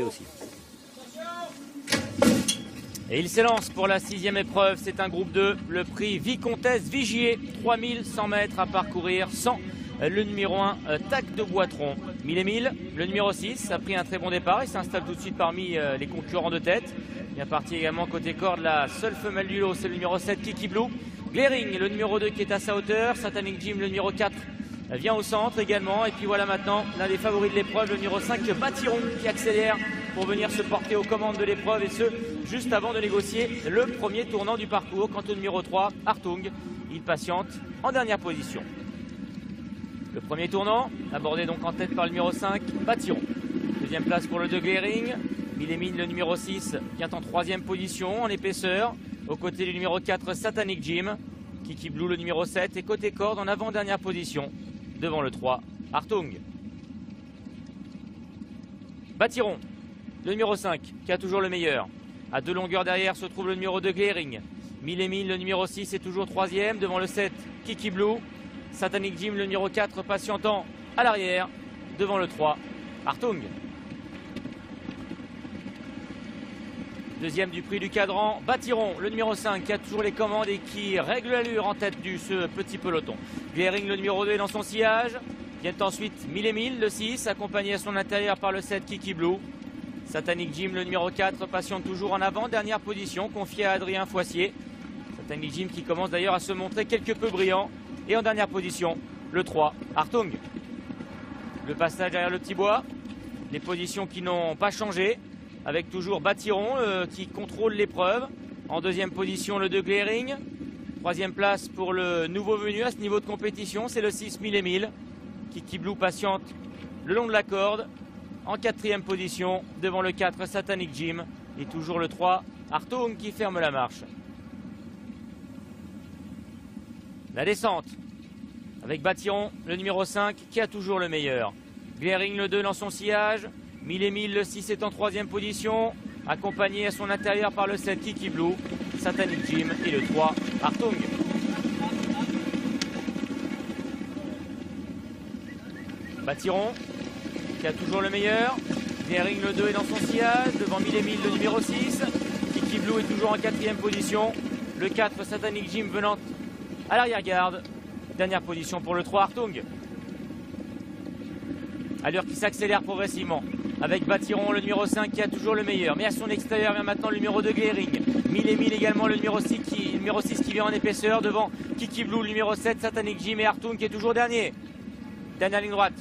aussi. Et il s'élance pour la 6e épreuve, c'est un groupe 2, le prix Vicomtesse Vigier, 3100 mètres à parcourir sans le numéro 1, Tac de Boitron. 1000 et 1000, le numéro 6 a pris un très bon départ, il s'installe tout de suite parmi les concurrents de tête. Bien parti également côté corde, la seule femelle du lot, c'est le numéro 7, Kiki Blue. Glaring, le numéro 2 qui est à sa hauteur, Satanic Jim, le numéro 4, vient au centre également. Et puis voilà maintenant l'un des favoris de l'épreuve, le numéro 5, Batiron, qui accélère pour venir se porter aux commandes de l'épreuve, et ce, juste avant de négocier le premier tournant du parcours. Quant au numéro 3, Hartung, il patiente en dernière position. Le premier tournant, abordé donc en tête par le numéro 5, Batiron. Deuxième place pour le 2 Glaring. 1000 et 1000, le numéro 6 vient en 3e position en épaisseur. Aux côtés du numéro 4, Satanic Jim. Kiki Blue, le numéro 7. Et côté corde, en avant-dernière position, devant le 3, Hartung. Batiron, le numéro 5, qui a toujours le meilleur. À 2 longueurs derrière se trouve le numéro 2 Glaring. 1000 et 1000, le numéro 6 est toujours 3e. Devant le 7, Kiki Blue. Satanic Jim, le numéro 4, patientant à l'arrière. Devant le 3, Hartung. Deuxième du prix du cadran, Batiron, le numéro 5, qui a toujours les commandes et qui règle l'allure en tête de ce petit peloton. Glaring, le numéro 2, est dans son sillage. Viennent ensuite 1000 et 1000, le 6, accompagné à son intérieur par le 7, Kiki Blue. Satanic Jim, le numéro 4, patiente toujours en avant, dernière position, confiée à Adrien Foissier. Satanic Jim qui commence d'ailleurs à se montrer quelque peu brillant. Et en dernière position, le 3, Hartung. Le passage derrière le petit bois, les positions qui n'ont pas changé, avec toujours Batiron qui contrôle l'épreuve. En deuxième position, le 2 Glaring. Troisième place pour le nouveau venu à ce niveau de compétition, c'est le 6 1000 et 1000. Kiki Blue patiente le long de la corde. En 4e position, devant le 4, Satanic Jim. Et toujours le 3, Hartung, qui ferme la marche. La descente, avec Batiron, le numéro 5, qui a toujours le meilleur. Glaring, le 2, dans son sillage. 1000 et 1000, le 6 est en 3e position, accompagné à son intérieur par le 7, Kiki Blue, Satanic Jim, et le 3, Hartung. Batiron, qui a toujours le meilleur. Glaring, le 2, est dans son sillage. Devant 1000 et 1000, le numéro 6. Kiki Blue est toujours en 4e position. Le 4, Satanic Jim, venant à l'arrière-garde. Dernière position pour le 3, Hartung. Allure qui s'accélère progressivement, avec Batiron, le numéro 5, qui a toujours le meilleur. Mais à son extérieur vient maintenant le numéro 2 Glaring. 1000 et 1000 également, le numéro 6 qui vient en épaisseur devant Kiki Blue, le numéro 7, Satanic Jim, et Hartung qui est toujours dernier. Dernière ligne droite.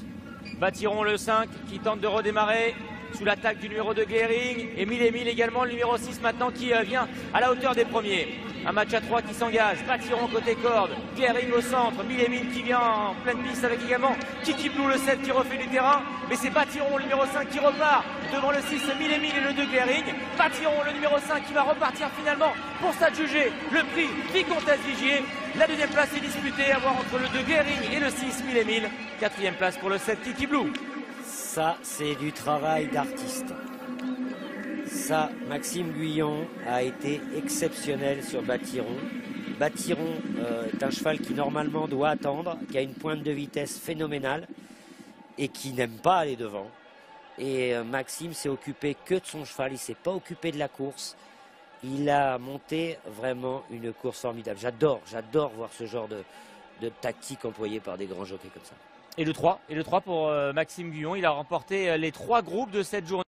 Batiron, le 5, qui tente de redémarrer sous l'attaque du numéro 2 Glaring. Et 1000 et 1000 également, le numéro 6 maintenant qui vient à la hauteur des premiers. Un match à 3 qui s'engage. Batiron côté corde, Glaring au centre, 1000 et 1000 qui vient en pleine piste avec également Kiki Blue, le 7, qui refait du terrain. Mais c'est Batiron, le numéro 5, qui repart devant le 6, 1000 et 1000 et le 2 Glaring. Batiron, le numéro 5, qui va repartir finalement pour s'adjuger le prix Vicomtesse Vigier. La deuxième place est disputée à voir entre le 2 Glaring et le 6, 1000 et 1000. 4e place pour le 7, Kiki Blue. Ça, c'est du travail d'artiste. Ça, Maxime Guyon a été exceptionnel sur Batiron. Batiron est un cheval qui normalement doit attendre, qui a une pointe de vitesse phénoménale et qui n'aime pas aller devant. Et Maxime s'est occupé que de son cheval, il ne s'est pas occupé de la course. Il a monté vraiment une course formidable. J'adore voir ce genre de tactique employée par des grands jockeys comme ça. Et le 3 pour Maxime Guyon, il a remporté les 3 groupes de cette journée.